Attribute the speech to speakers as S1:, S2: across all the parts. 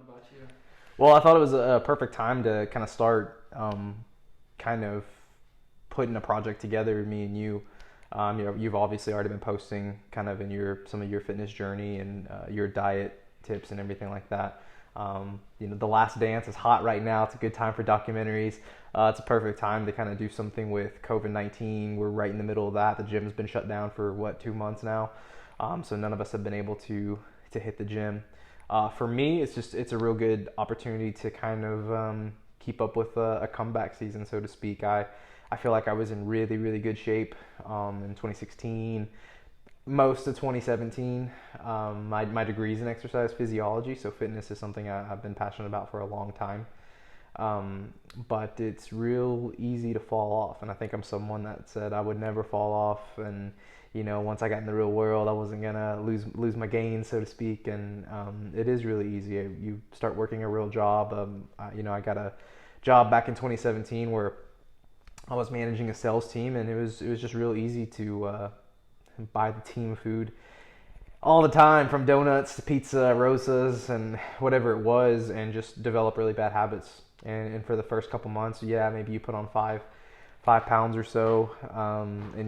S1: What about you?
S2: Well, I thought it was a perfect time to kind of start kind of putting a project together, me and you. You've obviously already been posting kind of in some of your fitness journey and your diet tips and everything like that. The Last Dance is hot right now. It's a good time for documentaries. It's a perfect time to kind of do something with COVID-19. We're right in the middle of that. The gym's been shut down for 2 months now, so none of us have been able to hit the gym. For me, it's a real good opportunity to kind of keep up with a comeback season, so to speak. I feel like I was in really, really good shape in 2016, most of 2017. My degree is in exercise physiology, so fitness is something I've been passionate about for a long time. But it's real easy to fall off, and I think I'm someone that said I would never fall off, and once I got in the real world, I wasn't gonna lose my gains, so to speak. And it is really easy. You start working a real job. I got a job back in 2017 where I was managing a sales team, and it was just real easy to buy the team food all the time, from donuts to pizza, rosas, and whatever it was, and just develop really bad habits. And for the first couple months, yeah, maybe you put on 5 pounds or so,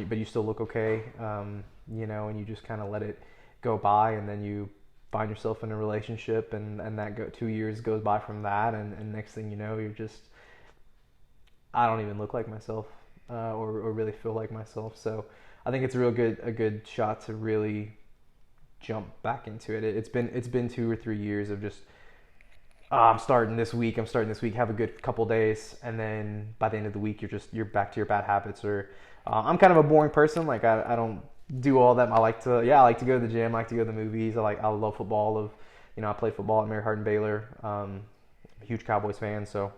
S2: but you still look okay, and you just kind of let it go by, and then you find yourself in a relationship, and that 2 years goes by from that, and next thing you know, I don't even look like myself, or really feel like myself. So I think it's a good shot to really jump back into it. It's been 2 or 3 years of just I'm starting this week, have a good couple days, and then by the end of the week you're back to your bad habits. Or I'm kind of a boring person. Like I don't do all that. I like to go to the gym, I like to go to the movies. I love football. I played football at Mary Hardin Baylor. I'm a huge Cowboys fan, so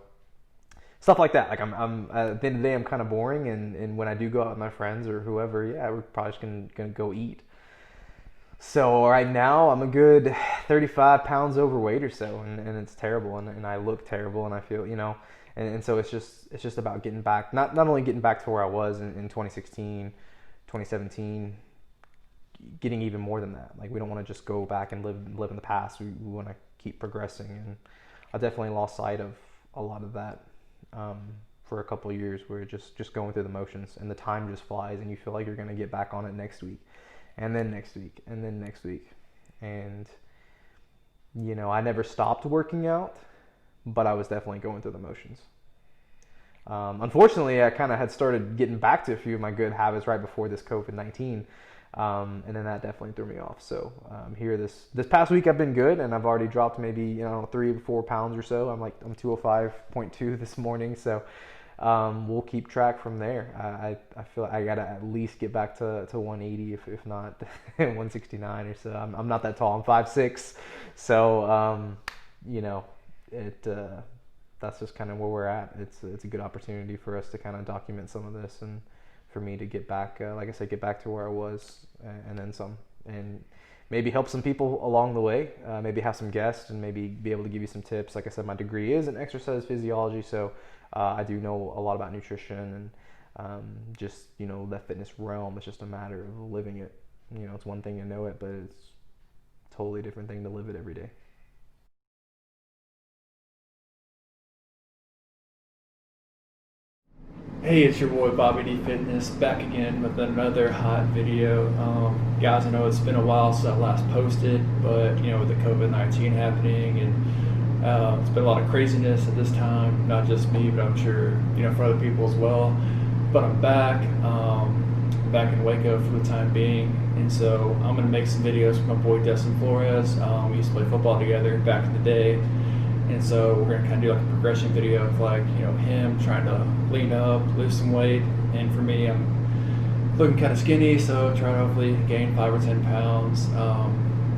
S2: stuff like that. Like I'm at the end of the day, I'm kind of boring, and when I do go out with my friends or whoever, yeah, we're probably just gonna go eat. So right now I'm a good 35 pounds overweight or so, and it's terrible, and I look terrible, and I feel, and so it's just about getting back, not only getting back to where I was in 2016, 2017, getting even more than that. Like, we don't want to just go back and live in the past. We want to keep progressing, and I definitely lost sight of a lot of that for a couple of years, where just going through the motions, and the time just flies, and you feel like you're going to get back on it next week, and then next week, and then next week. And I never stopped working out, but I was definitely going through the motions. Unfortunately, I kind of had started getting back to a few of my good habits right before this COVID-19, and then that definitely threw me off. So here this past week I've been good, and I've already dropped maybe 3 to 4 pounds or so. I'm 205.2 this morning, so we'll keep track from there. I feel like I gotta at least get back to 180, if not 169 or so. I'm not that tall. I'm 5'6", so that's just kind of where we're at. It's a good opportunity for us to kind of document some of this, and for me to get back, like I said, get back to where I was, and then some, and maybe help some people along the way. Maybe have some guests, and maybe be able to give you some tips. Like I said, my degree is in exercise physiology, so I do know a lot about nutrition, and just that fitness realm. It's just a matter of living it. It's one thing to know it, but it's a totally different thing to live it every day.
S1: Hey, it's your boy Bobby D Fitness back again with another hot video. Guys, I know it's been a while since I last posted, but with the COVID-19 happening, and it's been a lot of craziness at this time. Not just me, but I'm sure for other people as well. But I'm back in Waco for the time being, and so I'm gonna make some videos with my boy Dustin Flores. We used to play football together back in the day. And so we're gonna kind of do like a progression video of him trying to lean up, lose some weight, and for me, I'm looking kind of skinny, so trying to hopefully gain 5 or 10 pounds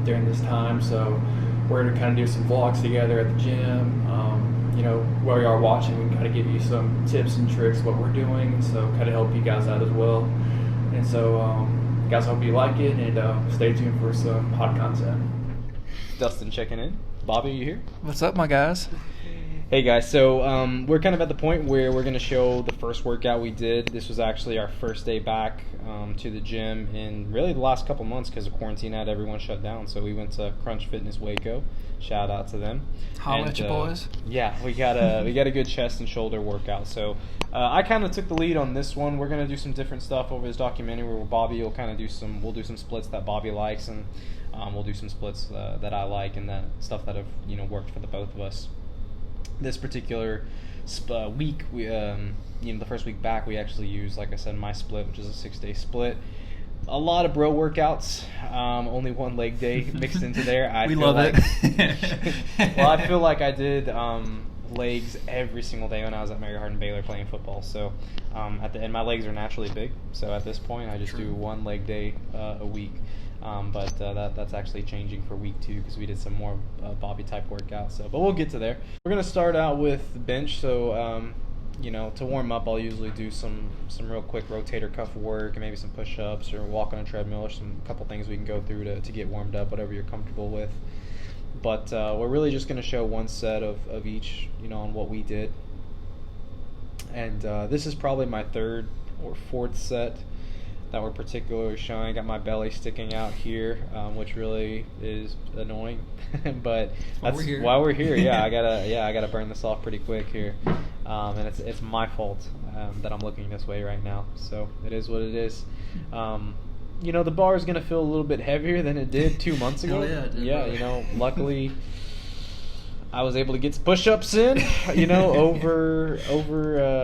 S1: during this time. So we're gonna kind of do some vlogs together at the gym. While you are watching, we can kind of give you some tips and tricks what we're doing, so kind of help you guys out as well. And so, guys, hope you like it, and stay tuned for some hot content.
S2: Dustin checking in. Bobby, you here?
S3: What's up, my guys?
S2: Hey guys, so we're kind of at the point where we're going to show the first workout we did. This was actually our first day back to the gym in really the last couple months because of quarantine had everyone shut down. So we went to Crunch Fitness Waco. Shout out to them.
S3: Holla at your boys.
S2: Yeah, we got a good chest and shoulder workout. So I kind of took the lead on this one. We're going to do some different stuff over this documentary where Bobby will kind of we'll do some splits that Bobby likes, and we'll do some splits that I like, and that stuff that have worked for the both of us. This particular week, we the first week back, we actually used, like I said, my split, which is a 6-day split. A lot of bro workouts, only one leg day mixed into there.
S3: We love it.
S2: Well, I feel like I did legs every single day when I was at Mary Hardin Baylor playing football. So at the end, my legs are naturally big. So at this point, I just do one leg day a week. But that's actually changing for week 2 because we did some more Bobby type workouts. So, but we'll get to there. We're gonna start out with bench. So to warm up, I'll usually do some real quick rotator cuff work and maybe some push-ups or walk on a treadmill or a couple things we can go through to get warmed up, whatever you're comfortable with. But we're really just gonna show one set of each, on what we did. And this is probably my 3rd or 4th set that we're particularly showing. I got my belly sticking out here, which really is annoying, but that's why we're here. Yeah, I gotta burn this off pretty quick here, and it's my fault that I'm looking this way right now. So it is what it is. The bar is gonna feel a little bit heavier than it did 2 months ago.
S3: Oh, yeah, it did,
S2: Luckily I was able to get some push-ups in, over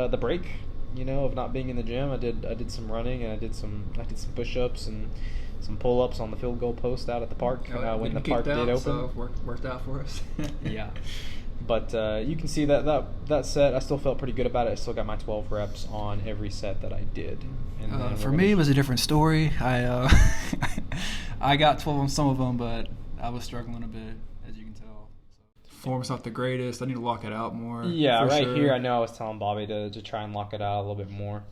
S2: the break. Of not being in the gym. I did some running, and I did some push-ups and some pull-ups on the field goal post out at the park when the park did open.
S3: So worked out for us.
S2: Yeah, but you can see that set, I still felt pretty good about it. I still got my 12 reps on every set that I did. And
S3: for me, it was a different story. I I got 12 on some of them, but I was struggling a bit, as you can tell. Form's not the greatest. I need to lock it out more.
S2: Yeah, right
S3: sure.
S2: Here I know I was telling Bobby to try and lock it out a little bit more,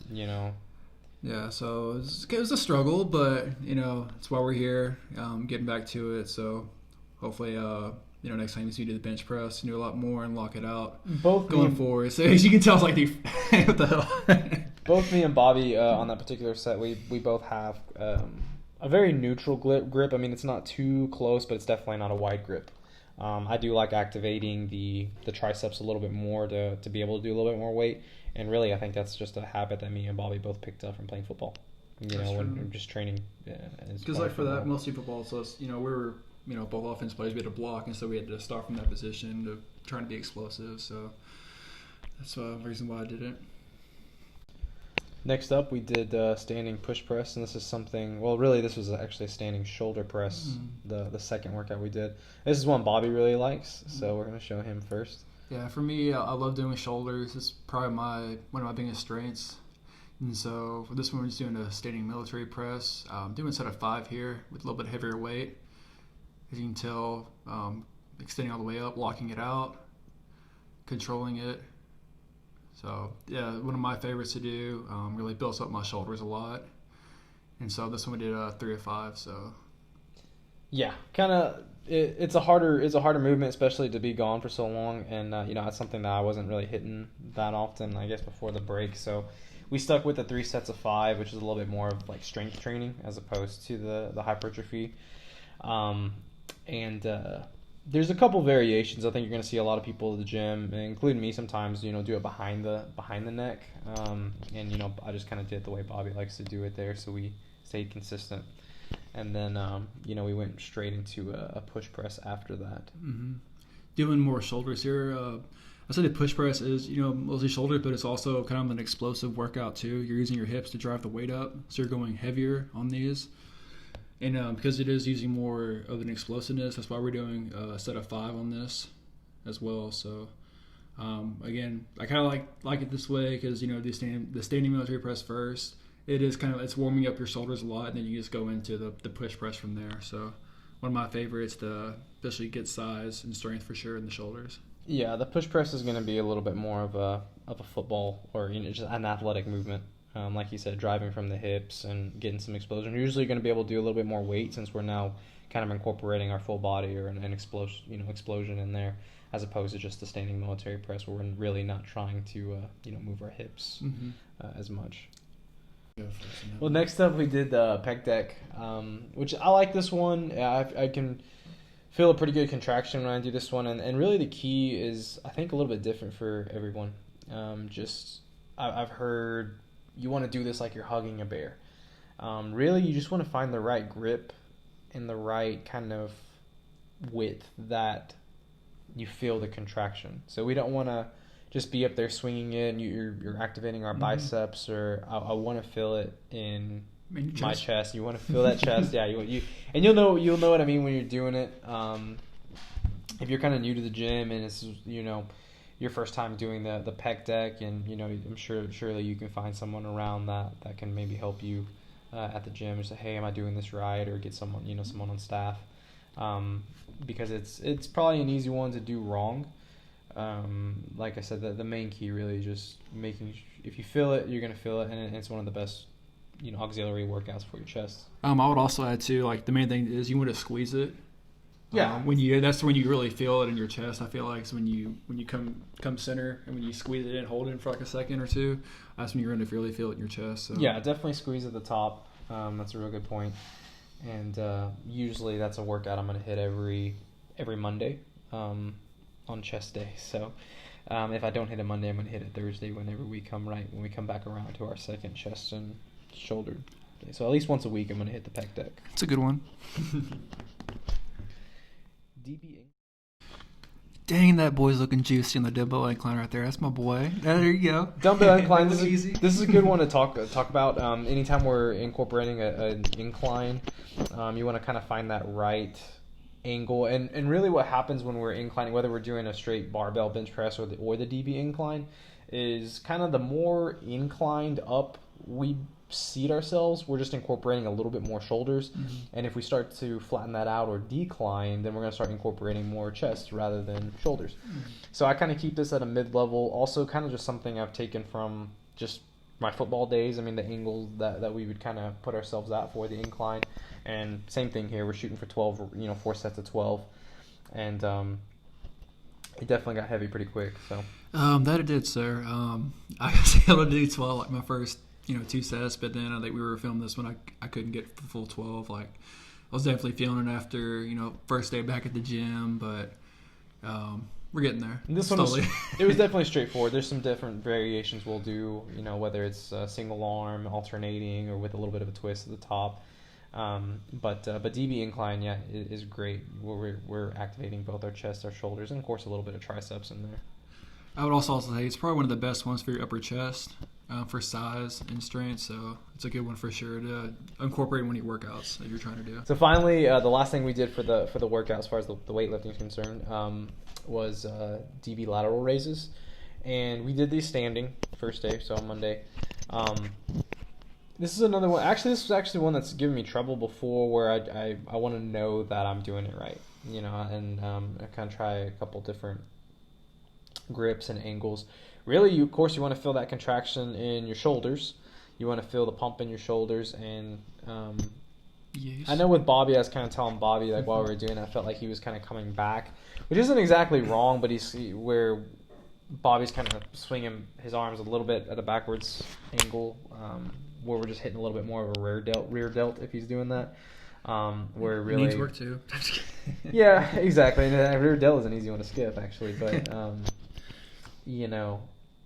S3: Yeah, so it was a struggle, but, it's why we're here, getting back to it. So hopefully, next time you see you do the bench press, do a lot more and lock it out going forward. So as you can tell, it's like, what the hell?
S2: Both me and Bobby on that particular set, we both have a very neutral grip. I mean, it's not too close, but it's definitely not a wide grip. I do like activating the triceps a little bit more to be able to do a little bit more weight. And really, I think that's just a habit that me and Bobby both picked up from playing football. When we're just training.
S3: Because for that, mostly football, so we were both offense players. We had to block, and so we had to start from that position to trying to be explosive. So that's the reason why I did it.
S2: Next up, we did standing push press, and this is something. Well, really, this was actually a standing shoulder press. The second workout we did. This is one Bobby really likes, so we're gonna show him first.
S3: Yeah, for me, I love doing shoulders. It's probably one of my biggest strengths. And so for this one, we're just doing a standing military press. Doing a set of 5 here with a little bit heavier weight. As you can tell, extending all the way up, locking it out, controlling it. So, yeah, one of my favorites to do. Really builds up my shoulders a lot. And so this one we did 3 of 5. So,
S2: yeah, kind of. It's a harder movement, especially to be gone for so long. And that's something that I wasn't really hitting that often, I guess, before the break. So we stuck with the 3 sets of 5, which is a little bit more of like strength training as opposed to the hypertrophy. There's a couple variations. I think you're going to see a lot of people at the gym, including me sometimes, do it behind the neck. I just kind of did it the way Bobby likes to do it there, so we stayed consistent. And then, we went straight into a push press after that.
S3: Mm-hmm. Doing more shoulders here. I said the push press is, mostly shoulders, but it's also kind of an explosive workout too. You're using your hips to drive the weight up, so you're going heavier on these. And because it is using more of an explosiveness, that's why we're doing a set of 5 on this as well. So, again, I kind of like it this way because, the standing military press first, it's warming up your shoulders a lot, and then you just go into the push press from there. So one of my favorites to especially get size and strength for sure in the shoulders.
S2: Yeah, the push press is going to be a little bit more of a football or just an athletic movement. Like you said, driving from the hips and getting some explosion. You're usually going to be able to do a little bit more weight since we're now kind of incorporating our full body or an explosion in there, as opposed to just the standing military press where we're really not trying to move our hips as much. Well, next up we did the pec deck, which I like this one. I can feel a pretty good contraction when I do this one, and really the key is, I think, a little bit different for everyone. I've heard you want to do this like you're hugging a bear. Really, you just want to find the right grip and the right kind of width that you feel the contraction. So we don't want to just be up there swinging it and you're activating our biceps, or I want to feel it in my chest. You want to feel that chest, yeah. And you'll know what I mean when you're doing it. If you're kind of new to the gym and it's your first time doing the pec deck, and I'm surely you can find someone around that can maybe help you at the gym, and say, hey, am I doing this right? Or get someone on staff, because it's probably an easy one to do wrong. Like I said, the main key really is just making, if you feel it, you're gonna feel it, and it's one of the best auxiliary workouts for your chest.
S3: I would also add too, like, the main thing is you want to squeeze it. Yeah, that's when you really feel it in your chest. I feel like it's when you come center, and when you squeeze it in, hold it in for like a second or two. That's when you're going to really feel it in your chest. So.
S2: Yeah, definitely squeeze at the top. That's a real good point. And usually that's a workout I'm going to hit every Monday on chest day. So if I don't hit it Monday, I'm going to hit it Thursday when we come back around to our second chest and shoulder day. So at least once a week, I'm going to hit the pec deck.
S3: It's a good one. Dang, that boy's looking juicy on the dumbbell incline right there. That's my boy. There you go.
S2: Dumbbell incline. This is a good one to talk about. Anytime we're incorporating an incline, you want to kind of find that right angle. And really what happens when we're inclining, whether we're doing a straight barbell bench press or the DB incline, is kind of the more inclined up we seat ourselves, we're just incorporating a little bit more shoulders. And if we start to flatten that out or decline, then we're going to start incorporating more chest rather than shoulders. So I kind of keep this at a mid-level. Also kind of just something I've taken from just my football days. I mean, the angles that we would kind of put ourselves at for the incline. And same thing here, we're shooting for 12, 4 sets of 12. And it definitely got heavy pretty quick. So
S3: that it did, sir. I was able to do 12 like my first 2 sets, but then I think we were filming this when I couldn't get the full 12. Like, I was definitely feeling it after first day back at the gym, but we're getting there.
S2: And this slowly. It was definitely straightforward. There's some different variations we'll do, whether it's single arm, alternating, or with a little bit of a twist at the top. But DB incline, yeah, is great. We're activating both our chest, our shoulders, and of course a little bit of triceps in there.
S3: I would also say it's probably one of the best ones for your upper chest, for size and strength. So it's a good one for sure to incorporate in one of your workouts that you're trying to do.
S2: So finally, the last thing we did for the workout, as far as the weightlifting is concerned, was DB lateral raises, and we did these standing first day, so on Monday. This is another one. Actually, this was actually one that's given me trouble before, where I want to know that I'm doing it right, and I kind of try a couple different grips and angles. Really, of course, you want to feel that contraction in your shoulders. You want to feel the pump in your shoulders. And
S3: yes.
S2: I know with Bobby, I was kind of telling Bobby, like, while we were doing it, I felt like he was kind of coming back, which isn't exactly wrong, but where Bobby's kind of swinging his arms a little bit at a backwards angle, where we're just hitting a little bit more of a rear delt if he's doing that. Where really
S3: needs work too.
S2: Yeah, exactly. And rear delt is an easy one to skip, actually, but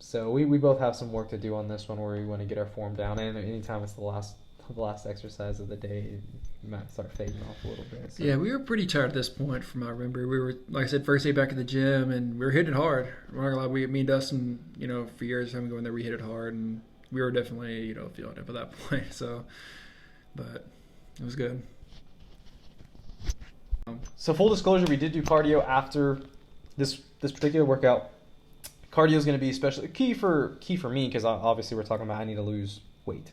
S2: so we both have some work to do on this one, where we want to get our form down, and anytime it's the last exercise of the day, you might start fading off a little bit. So.
S3: Yeah, we were pretty tired at this point. From what I remember, we were, like I said, first day back at the gym, and we were hitting it hard. We're not gonna lie, me and Dustin, for years having going there, we hit it hard, and we were definitely feeling it at that point. So, but it was good.
S2: So full disclosure, we did do cardio after this particular workout. Cardio is going to be especially key for me, because obviously we're talking about I need to lose weight.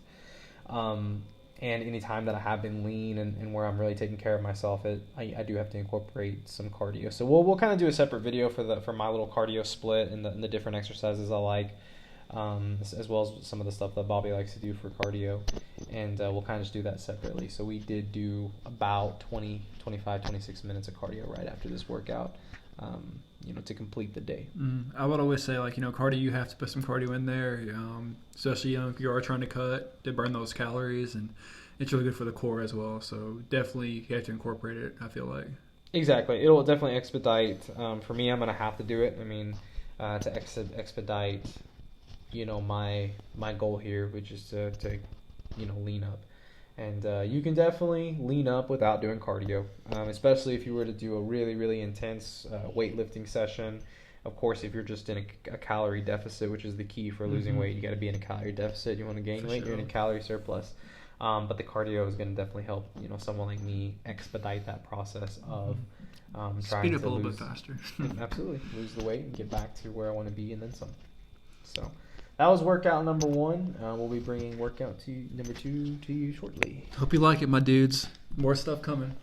S2: And any time that I have been lean and where I'm really taking care of myself, I do have to incorporate some cardio. So we'll kind of do a separate video for my little cardio split and the different exercises I like. as well as some of the stuff that Bobby likes to do for cardio. And we'll kind of just do that separately. So we did do about 25, 26 minutes of cardio right after this workout, to complete the day.
S3: I would always say, cardio, you have to put some cardio in there, especially if you are trying to cut, to burn those calories, and it's really good for the core as well. So definitely you have to incorporate it, I feel like.
S2: Exactly. It'll definitely expedite. For me, I'm going to have to do it. I mean, to expedite, my goal here, which is to lean up. And you can definitely lean up without doing cardio, especially if you were to do a really, really intense weightlifting session. Of course, if you're just in a calorie deficit, which is the key for losing weight, you got to be in a calorie deficit. You want to gain weight, you're in a calorie surplus. But the cardio is going to definitely help, someone like me expedite that process of trying
S3: speed up
S2: to
S3: a little
S2: lose,
S3: bit faster.
S2: Absolutely, lose the weight and get back to where I want to be and then some. So that was workout number 1. We'll be bringing workout number 2 to you shortly.
S3: Hope you like it, my dudes. More stuff coming.